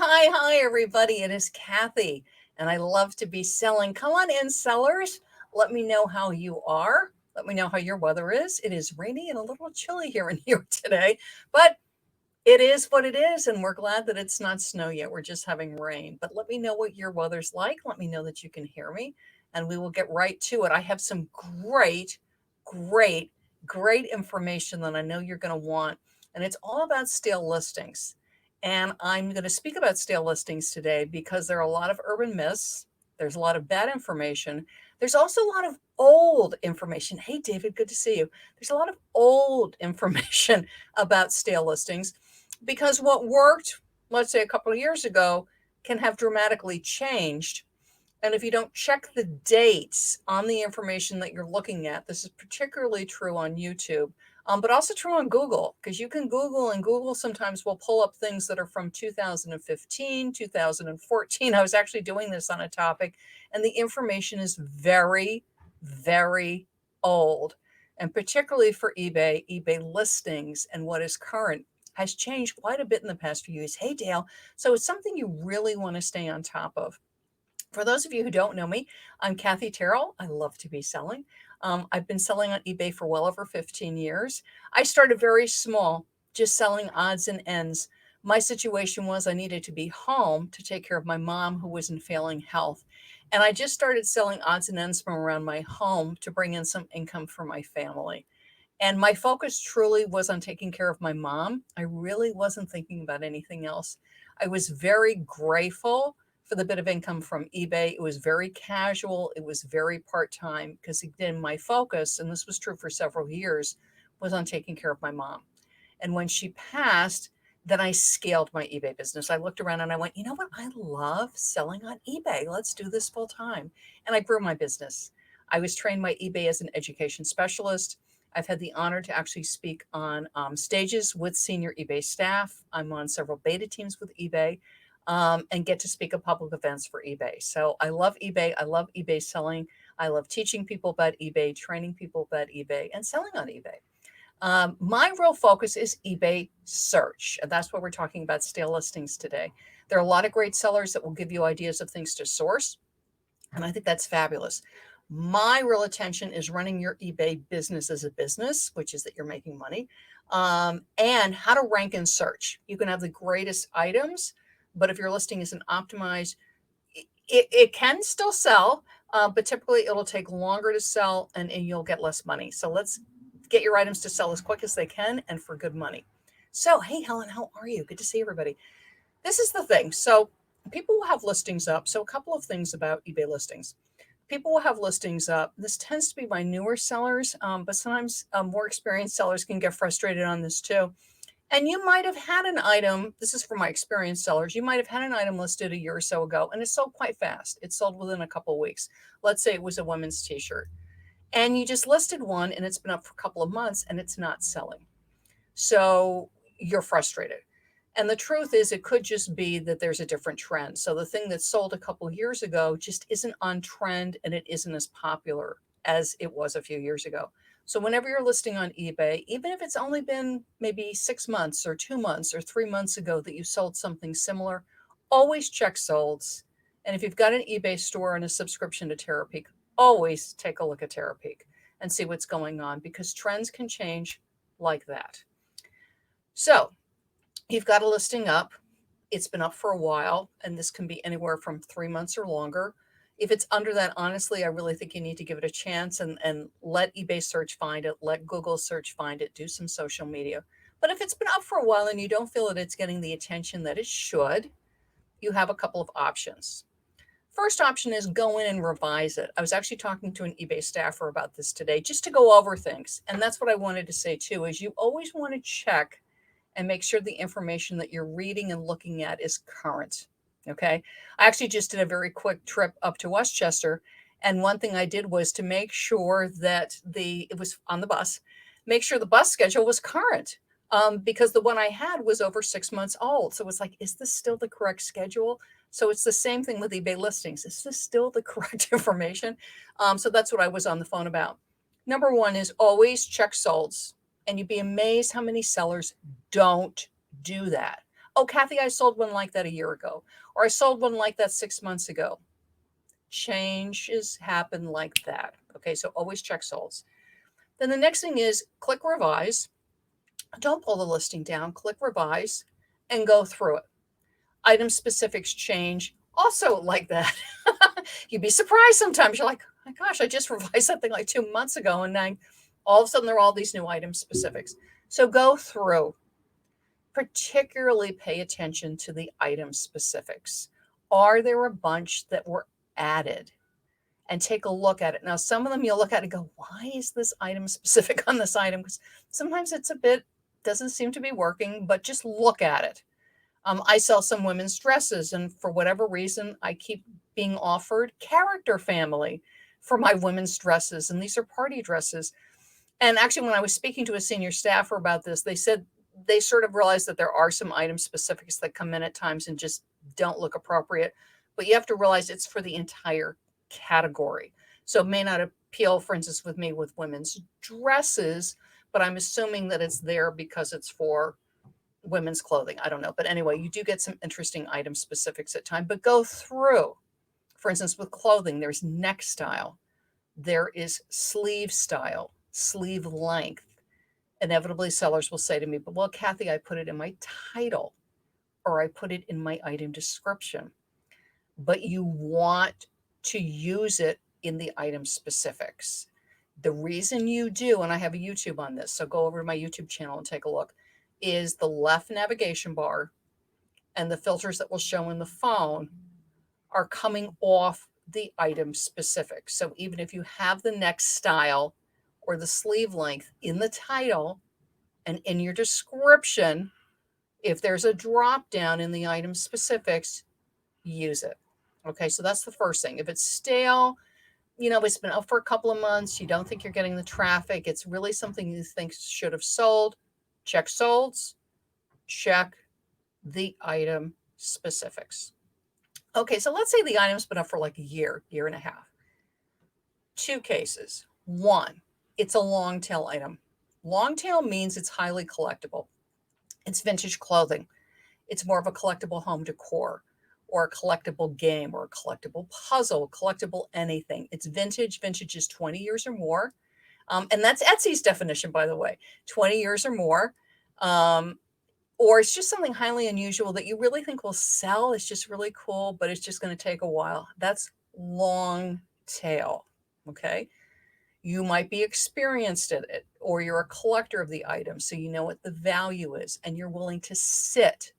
Hi, everybody. It is Kathy, and I love to be selling. Come on in, sellers. Let me know how you are. Let me know how your weather is. It is rainy and a little chilly here in New York today, but it is what it is, and we're glad that it's not snow yet. We're just having rain. But let me know what your weather's like. Let me know that you can hear me, and we will get right to it. I have some great, great information that I know you're going to want, and it's all about stale listings. And I'm going to speak about stale listings today because there are a lot of urban myths. There's a lot of bad information. There's also a lot of old information. Hey, David, good to see you. There's a lot of old information about stale listings because what worked, let's say a couple of years ago, can have dramatically changed. And if you don't check the dates on the information that you're looking at, this is particularly true on YouTube, but also true on Google, because you can Google, and Google sometimes will pull up things that are from 2015, 2014. I was actually doing this on a topic, and the information is very old. And particularly for eBay listings and what is current has changed quite a bit in the past few years. Hey, Dale. So it's something you really want to stay on top of. For those of you who don't know me, I'm Kathy Terrell. I love to be selling. I've been selling on eBay for well over 15 years. I started very small, just selling odds and ends. My situation was I needed to be home to take care of my mom who was in failing health. And I just started selling odds and ends from around my home to bring in some income for my family. And my focus truly was on taking care of my mom. I really wasn't thinking about anything else. I was very grateful for the bit of income from eBay. It was very casual. It was very part-time because again, my focus, and this was true for several years, was on taking care of my mom. And when she passed, then I scaled my eBay business. I looked around and I went, you know what? I love selling on eBay. Let's do this full time. And I grew my business. I was trained by eBay as an education specialist. I've had the honor to actually speak on stages with senior eBay staff. I'm on several beta teams with eBay and get to speak at public events for eBay. So I love eBay. I love eBay selling. I love teaching people about eBay, training people about eBay, and selling on eBay. My real focus is eBay search. And that's what we're talking about stale listings today. There are a lot of great sellers that will give you ideas of things to source. And I think that's fabulous. My real attention is running your eBay business as a business, which is that you're making money, and how to rank in search. You can have the greatest items, but if your listing isn't optimized, it can still sell, but typically it'll take longer to sell and you'll get less money. So let's get your items to sell as quick as they can and for good money. So, hey, Helen, how are you? Good to see everybody. This is the thing. So people will have listings up. So a couple of things about eBay listings. People will have listings up. This tends to be my newer sellers, but sometimes more experienced sellers can get frustrated on this too. And you might have had an item, this is for my experienced sellers, you might have had an item listed a year or so ago and it sold quite fast. It sold within a couple of weeks. Let's say it was a women's t-shirt. And you just listed one and it's been up for a couple of months and it's not selling. So you're frustrated. And the truth is, it could just be that there's a different trend. So the thing that sold a couple of years ago just isn't on trend and it isn't as popular as it was a few years ago. So whenever you're listing on eBay, even if it's only been maybe 6 months or 2 months or 3 months ago that you sold something similar, always check solds. And if you've got an eBay store and a subscription to Terapeak, always take a look at Terapeak and see what's going on because trends can change like that. So you've got a listing up. It's been up for a while, and this can be anywhere from 3 months or longer. If it's under that, honestly, I really think you need to give it a chance and let eBay search find it, let Google search find it, do some social media. But if it's been up for a while and you don't feel that it's getting the attention that it should, you have a couple of options. First option is go in and revise it. I was actually talking to an eBay staffer about this today just to go over things. And that's what I wanted to say too, is you always want to check and make sure the information that you're reading and looking at is current. Okay. I actually just did a very quick trip up to Westchester. And one thing I did was to make sure that it was on the bus, make sure the bus schedule was current. Because the one I had was over 6 months old. So it's like, is this still the correct schedule? So it's the same thing with eBay listings. Is this still the correct information? So that's what I was on the phone about. Number one is always check solds. And you'd be amazed how many sellers don't do that. Oh, Kathy, I sold one like that a year ago, or I sold one like that 6 months ago. Changes happen like that. Okay, so always check solds. Then the next thing is click revise. Don't pull the listing down, click revise and go through it. Item specifics change also like that. You'd be surprised sometimes. You're like, oh my gosh, I just revised something like 2 months ago, and then all of a sudden there are all these new item specifics. So go through, particularly pay attention to the item specifics. Are there a bunch that were added? And take a look at it. Now, some of them you'll look at and go, why is this item specific on this item? Because sometimes it's a bit, doesn't seem to be working, but just look at it. I sell some women's dresses, and for whatever reason, I keep being offered character family for my women's dresses, and these are party dresses. And actually, when I was speaking to a senior staffer about this, they said they sort of realized that there are some item specifics that come in at times and just don't look appropriate. But you have to realize it's for the entire category. So it may not appeal, for instance, with me with women's dresses, but I'm assuming that it's there because it's for women's clothing. I don't know. But anyway, you do get some interesting item specifics at times, but go through. For instance, with clothing, there's neck style, there is sleeve style, sleeve length. Inevitably, sellers will say to me, but well, Kathy, I put it in my title or I put it in my item description. But you want to use it in the item specifics. The reason you do, and I have a YouTube on this, so go over to my YouTube channel and take a look, is the left navigation bar and the filters that will show in the phone are coming off the item specifics. So even if you have the neck style or the sleeve length in the title and in your description, if there's a drop down in the item specifics, use it. Okay, so that's the first thing. If it's stale, it's been up for a couple of months, you don't think you're getting the traffic, it's really something you think should have sold, check solds, check the item specifics. Okay, so let's say the item's been up for like a year, year and a half. Two cases. One, it's a long tail item. Long tail means it's highly collectible. It's vintage clothing. It's more of a collectible home decor or a collectible game or a collectible puzzle, collectible anything. It's vintage. Vintage is 20 years or more. And that's Etsy's definition, by the way, 20 years or more. Or it's just something highly unusual that you really think will sell. It's just really cool, but it's just going to take a while. That's long tail. Okay. You might be experienced at it, or you're a collector of the item, so you know what the value is, and you're willing to sit.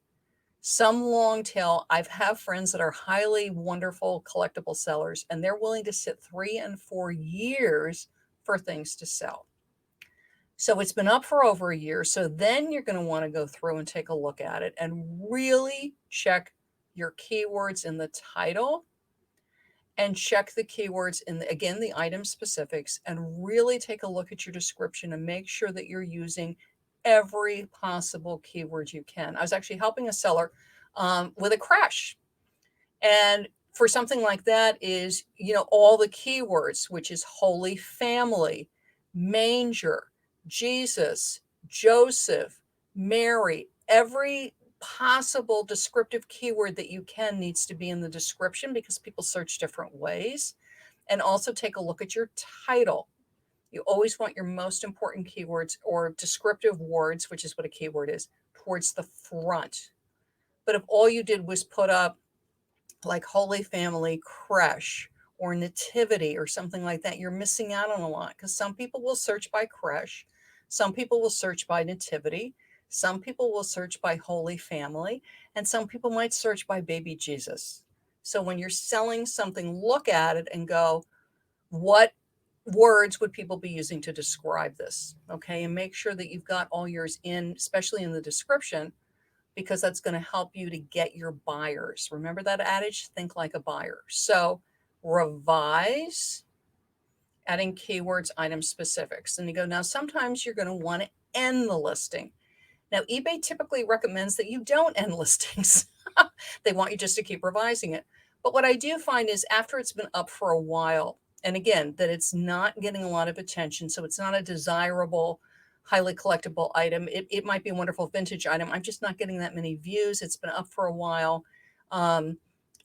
Some long tail, I've had friends that are highly wonderful collectible sellers, and they're willing to sit 3 and 4 years for things to sell. So it's been up for over a year. So then you're going to want to go through and take a look at it and really check your keywords in the title and check the keywords in again, the item specifics, and really take a look at your description and make sure that you're using every possible keyword you can. I was actually helping a seller with a crash. And for something like that is, all the keywords, which is Holy Family, manger, Jesus, Joseph, Mary, every possible descriptive keyword that you can needs to be in the description because people search different ways. And also take a look at your title. You always want your most important keywords or descriptive words, which is what a keyword is, towards the front. But if all you did was put up like Holy Family, creche, or nativity or something like that, you're missing out on a lot because some people will search by creche, some people will search by nativity, some people will search by Holy Family, and some people might search by baby Jesus. So when you're selling something, look at it and go, what words would people be using to describe this? Okay, and make sure that you've got all yours in, especially in the description, because that's going to help you to get your buyers. Remember that adage, think like a buyer. So revise, adding keywords, item specifics. And you go, now sometimes you're going to want to end the listing. Now, eBay typically recommends that you don't end listings. They want you just to keep revising it. But what I do find is after it's been up for a while, and again, that it's not getting a lot of attention, so it's not a desirable highly collectible item. It might be a wonderful vintage item. I'm just not getting that many views. It's been up for a while.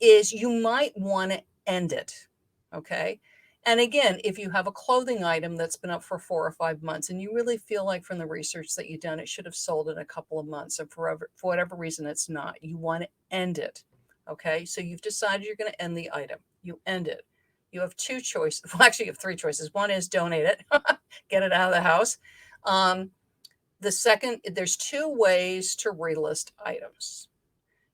Is you might want to end it. Okay. And again, if you have a clothing item that's been up for 4 or 5 months and you really feel like from the research that you've done, it should have sold in a couple of months, and for whatever reason it's not, you want to end it. Okay. So you've decided you're going to end the item. You end it. You have two choices. Well, actually, you have three choices. One is donate it, get it out of the house. The second, there's two ways to relist items.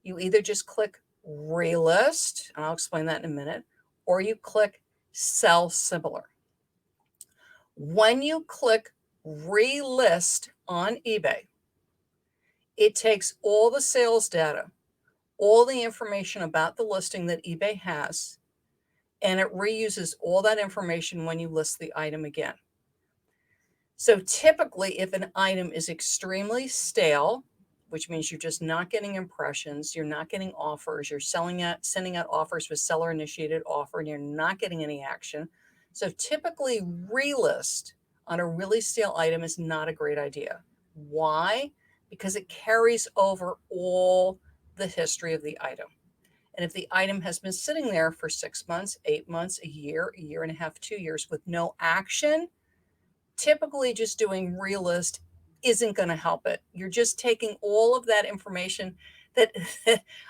You either just click relist, and I'll explain that in a minute, or you click sell similar. When you click relist on eBay, it takes all the sales data, all the information about the listing that eBay has, and it reuses all that information when you list the item again. So typically, if an item is extremely stale, which means you're just not getting impressions, you're not getting offers, you're sending out offers with seller initiated offer, and you're not getting any action. So typically, relist on a really stale item is not a great idea. Why? Because it carries over all the history of the item. And if the item has been sitting there for 6 months, 8 months, a year and a half, 2 years with no action, typically just doing relist isn't going to help it. You're just taking all of that information that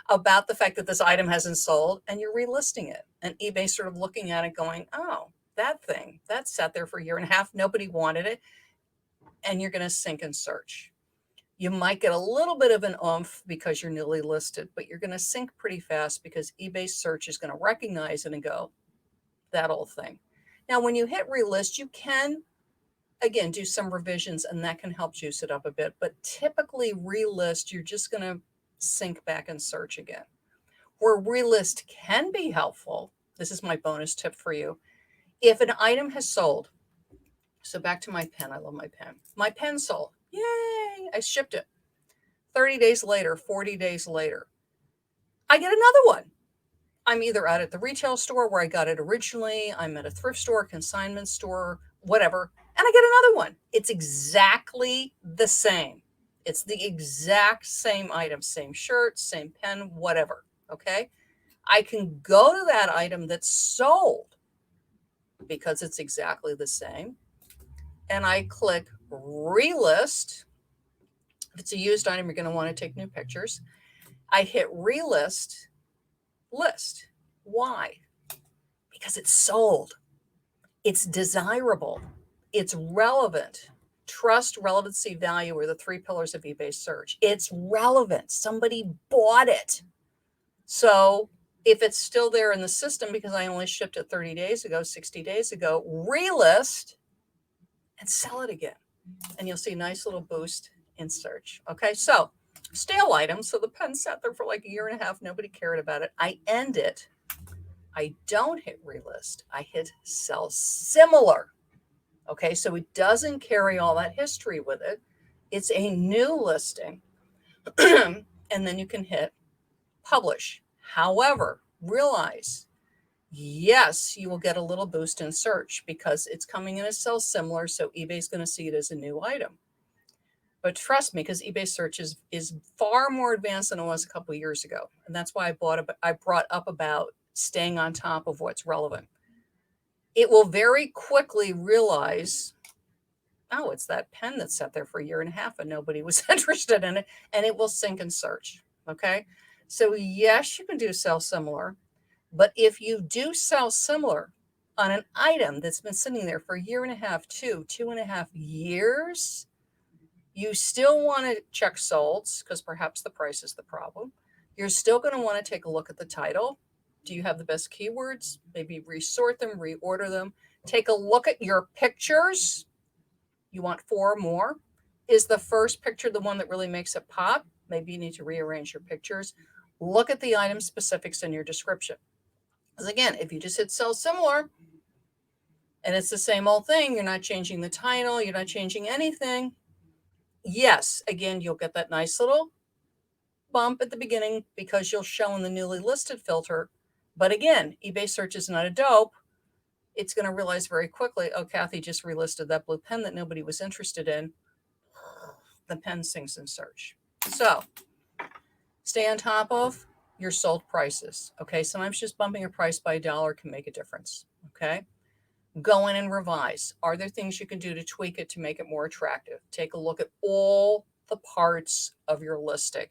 about the fact that this item hasn't sold, and you're relisting it. And eBay sort of looking at it going, oh, that thing, that sat there for a year and a half, nobody wanted it, and you're going to sink and search. You might get a little bit of an oomph because you're newly listed, but you're going to sink pretty fast because eBay search is going to recognize it and go, that old thing. Now, when you hit relist, you can again, do some revisions, and that can help juice it up a bit. But typically relist, you're just going to sink back and search again. Where relist can be helpful, this is my bonus tip for you. If an item has sold, so back to my pen, I love my pen. My pen sold. Yay, I shipped it. 30 days later, 40 days later, I get another one. I'm either out at the retail store where I got it originally, I'm at a thrift store, consignment store, whatever, and I get another one. It's exactly the same. It's the exact same item, same shirt, same pen, whatever. Okay. I can go to that item that's sold because it's exactly the same, and I click relist. If it's a used item, you're going to want to take new pictures. I hit relist, list. Why? Because it's sold. It's desirable. It's relevant. Trust, relevancy, value are the three pillars of eBay search. It's relevant. Somebody bought it. So if it's still there in the system because I only shipped it 30 days ago, 60 days ago, relist and sell it again. And you'll see a nice little boost in search. Okay, so stale items. So the pen sat there for like a year and a half. Nobody cared about it. I end it. I don't hit relist. I hit sell similar. Okay, so it doesn't carry all that history with it. It's a new listing. And then you can hit publish. However, realize, yes, you will get a little boost in search because it's coming in as sell similar. So eBay's going to see it as a new item. But trust me, because eBay search is far more advanced than it was a couple of years ago. And that's why I brought up about staying on top of what's relevant. It will very quickly realize, oh, it's that pen that sat there for a year and a half and nobody was interested in it, and it will sink and search. Okay. So yes, you can do sell similar, but if you do sell similar on an item that's been sitting there for a year and a half, 2.5 years, you still want to check solds because perhaps the price is the problem. You're still going to want to take a look at the title. Do you have the best keywords? Maybe resort them, reorder them. Take a look at your pictures. You want 4 or more. Is the first picture the one that really makes it pop? Maybe you need to rearrange your pictures. Look at the item specifics in your description. Because again, if you just hit sell similar and it's the same old thing, you're not changing the title, you're not changing anything. Yes, again, you'll get that nice little bump at the beginning because you'll show in the newly listed filter. But again, eBay search is not a dope. It's going to realize very quickly, oh, Kathy just relisted that blue pen that nobody was interested in. the pen sings in search. So stay on top of your sold prices. Okay. Sometimes just bumping your price by $1 can make a difference. Okay. Go in and revise. Are there things you can do to tweak it to make it more attractive? Take a look at all the parts of your listing.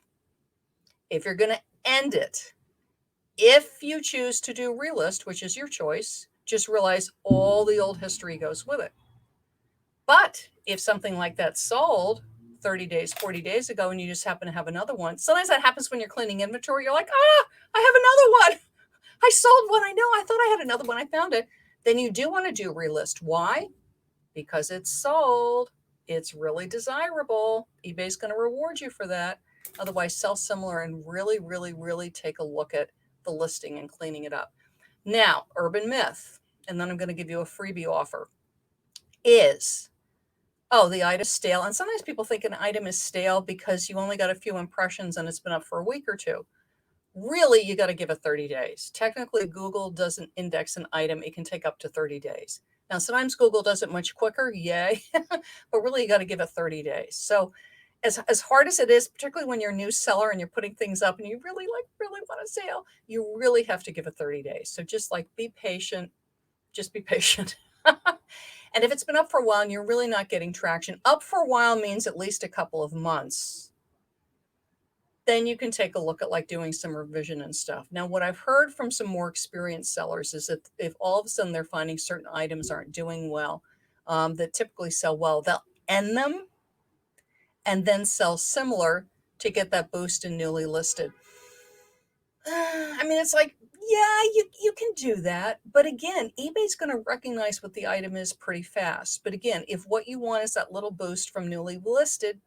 If you're going to end it, if you choose to do Relist, which is your choice, just realize all the old history goes with it. But if something like that sold 30 days, 40 days ago, and you just happen to have another one, sometimes that happens when you're cleaning inventory. You're like, I have another one. I sold one. I know. I thought I had another one. I found it. Then you do want to do Relist. Why? Because it's sold. It's really desirable. eBay's going to reward you for that. Otherwise, sell similar and really, really, really take a look at the listing and cleaning it up. Now, urban myth, and then I'm going to give you a freebie offer, is, oh, the item's stale. And sometimes people think an item is stale because you only got a few impressions and it's been up for a week or two. Really, you got to give it 30 days. Technically, Google doesn't index an item. It can take up to 30 days. Now, sometimes Google does it much quicker, yay, but really you got to give it 30 days. So as hard as it is, particularly when you're a new seller and you're putting things up and you really want a sale, you really have to give it 30 days. So just like be patient, just be patient. And if it's been up for a while and you're really not getting traction, up for a while means at least a couple of months, then you can take a look at like doing some revision and stuff. Now, what I've heard from some more experienced sellers is that if all of a sudden they're finding certain items aren't doing well, that typically sell well, they'll end them and then sell similar to get that boost in newly listed. I mean, it's like, yeah, you can do that. But again, eBay's going to recognize what the item is pretty fast. But again, if what you want is that little boost from newly listed,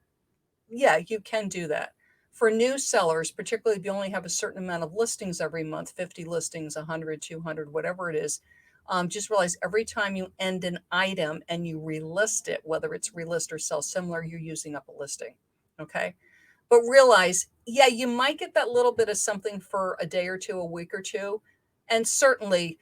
yeah, you can do that. For new sellers, particularly if you only have a certain amount of listings every month, 50 listings, 100, 200, whatever it is, just realize every time you end an item and you relist it, whether it's relist or sell similar, you're using up a listing. Okay. But realize, yeah, you might get that little bit of something for a day or two, a week or two. And certainly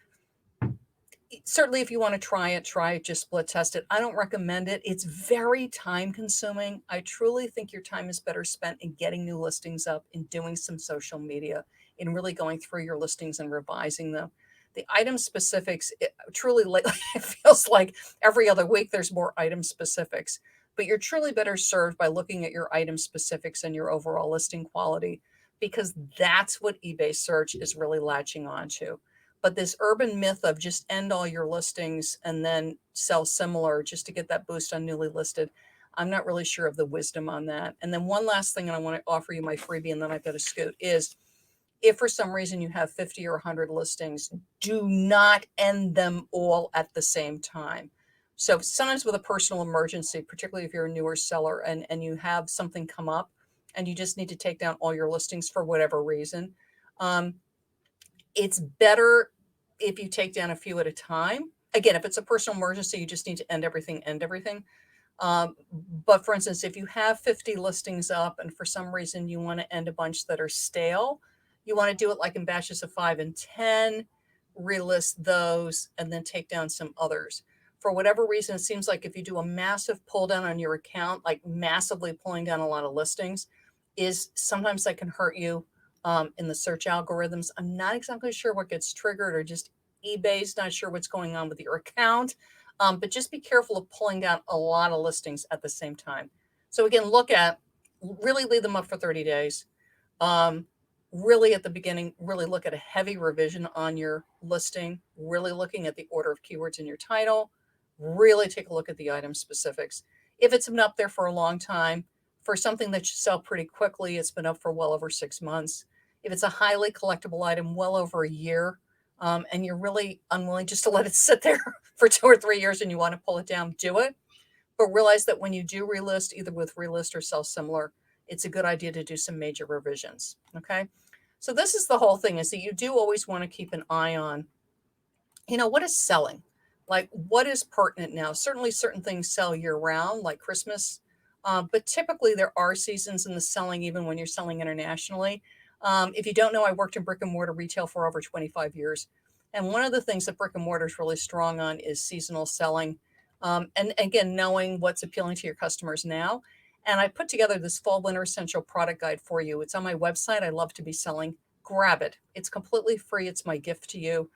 if you want to try it, just split test it. I don't recommend it. It's very time consuming. I truly think your time is better spent in getting new listings up, in doing some social media, in really going through your listings and revising them. The item specifics, truly lately, it feels like every other week there's more item specifics, but you're truly better served by looking at your item specifics and your overall listing quality, because that's what eBay search is really latching onto. But this urban myth of just end all your listings and then sell similar just to get that boost on newly listed, I'm not really sure of the wisdom on that. And then one last thing, and I want to offer you my freebie and then I've got to scoot, is if for some reason you have 50 or 100 listings, do not end them all at the same time. So sometimes with a personal emergency, particularly if you're a newer seller and you have something come up and you just need to take down all your listings for whatever reason, it's better if you take down a few at a time. Again, if it's a personal emergency, you just need to end everything. But for instance, if you have 50 listings up and for some reason you want to end a bunch that are stale, you want to do it like in batches of 5 and 10, relist those, and then take down some others. For whatever reason, it seems like if you do a massive pull down on your account, like massively pulling down a lot of listings, is sometimes that can hurt you in the search algorithms. I'm not exactly sure what gets triggered, or just eBay's not sure what's going on with your account. But just be careful of pulling down a lot of listings at the same time. So again, really leave them up for 30 days. Really at the beginning, really look at a heavy revision on your listing, really looking at the order of keywords in your title, really take a look at the item specifics. If it's been up there for a long time, for something that should sell pretty quickly, it's been up for well over 6 months. If it's a highly collectible item, well over a year, and you're really unwilling just to let it sit there for 2 or 3 years and you want to pull it down, do it. But realize that when you do relist, either with relist or sell similar, it's a good idea to do some major revisions. Okay. So this is the whole thing, is that you do always want to keep an eye on, what is selling? Like what is pertinent now? Certainly certain things sell year round, like Christmas. But typically there are seasons in the selling, even when you're selling internationally. If you don't know, I worked in brick and mortar retail for over 25 years. And one of the things that brick and mortar is really strong on is seasonal selling. And again, knowing what's appealing to your customers now. And I put together this fall winter essential product guide for you. It's on my website. I love to be selling. Grab it. It's completely free. It's my gift to you.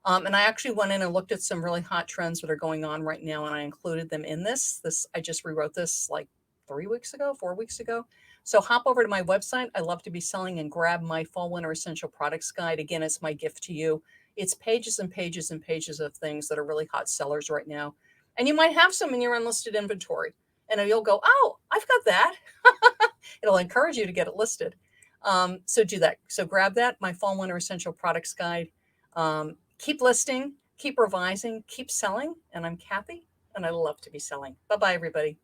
And I actually went in and looked at some really hot trends that are going on right now, and I included them in this. I just rewrote this like 3 weeks ago, 4 weeks ago. So hop over to my website. I love to be selling, and grab my fall winter essential products guide. Again, it's my gift to you. It's pages and pages and pages of things that are really hot sellers right now. And you might have some in your unlisted inventory, and you'll go, oh, I've got that. It'll encourage you to get it listed. So do that. So grab that, my fall winter essential products guide. Keep listing, keep revising, keep selling. And I'm Kathy, and I love to be selling. Bye-bye, everybody.